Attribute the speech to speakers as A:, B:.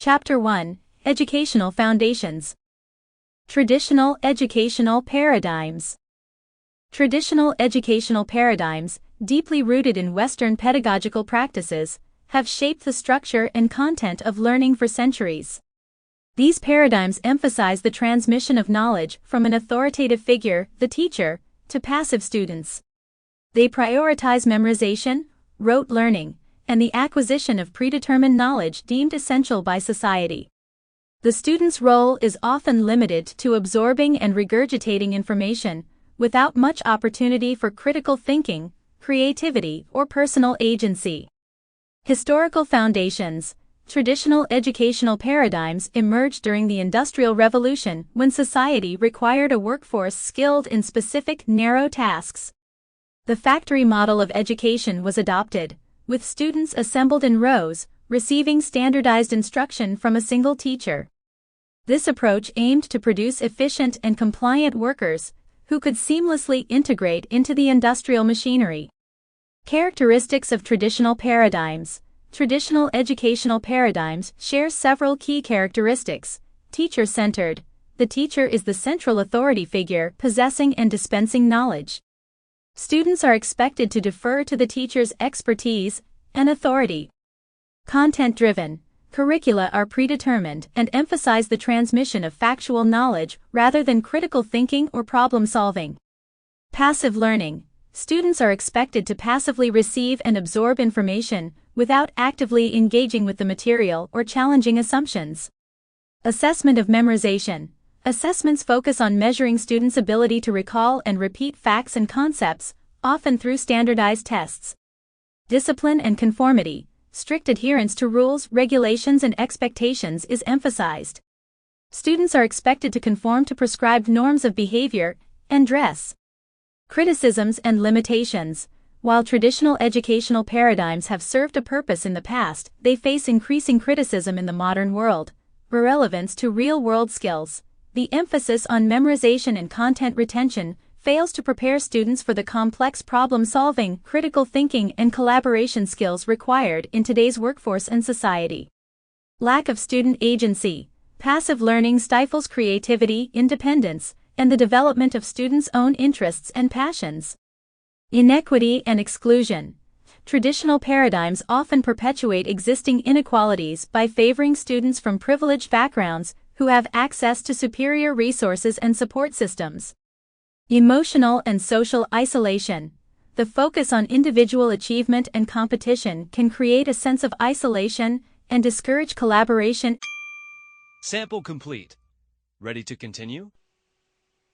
A: Chapter 1: Educational Foundations. Traditional educational paradigms. Traditional educational paradigms, deeply rooted in Western pedagogical practices, have shaped the structure and content of learning for centuries. These paradigms emphasize the transmission of knowledge from an authoritative figure, the teacher, to passive students. They prioritize memorization, rote learning, and the acquisition of predetermined knowledge deemed essential by society. The student's role is often limited to absorbing and regurgitating information, without much opportunity for critical thinking, creativity, or personal agency. Historical foundations. Traditional educational paradigms emerged during the Industrial Revolution when society required a workforce skilled in specific, narrow tasks. The factory model of education was adopted, with students assembled in rows, receiving standardized instruction from a single teacher. This approach aimed to produce efficient and compliant workers, who could seamlessly integrate into the industrial machinery. Characteristics of traditional paradigms. Traditional educational paradigms share several key characteristics. Teacher-centered. The teacher is the central authority figure possessing and dispensing knowledge. Students are expected to defer to the teacher's expertise and authority. Content-driven. Curricula are predetermined and emphasize the transmission of factual knowledge rather than critical thinking or problem-solving. Passive learning. Students are expected to passively receive and absorb information without actively engaging with the material or challenging assumptions. Assessment of memorization. Assessments focus on measuring students' ability to recall and repeat facts and concepts, often through standardized tests. Discipline and conformity. Strict adherence to rules, regulations, and expectations is emphasized. Students are expected to conform to prescribed norms of behavior and dress. Criticisms and limitations. While traditional educational paradigms have served a purpose in the past, they face increasing criticism in the modern world. Irrelevance to real-world skills. The emphasis on memorization and content retention fails to prepare students for the complex problem-solving, critical thinking, and collaboration skills required in today's workforce and society. Lack of student agency. Passive learning stifles creativity, independence, and the development of students' own interests and passions. Inequity and exclusion. Traditional paradigms often perpetuate existing inequalities by favoring students from privileged backgrounds who have access to superior resources and support systems. Emotional and social isolation. The focus on individual achievement and competition can create a sense of isolation and discourage collaboration.
B: Sample complete. Ready to continue?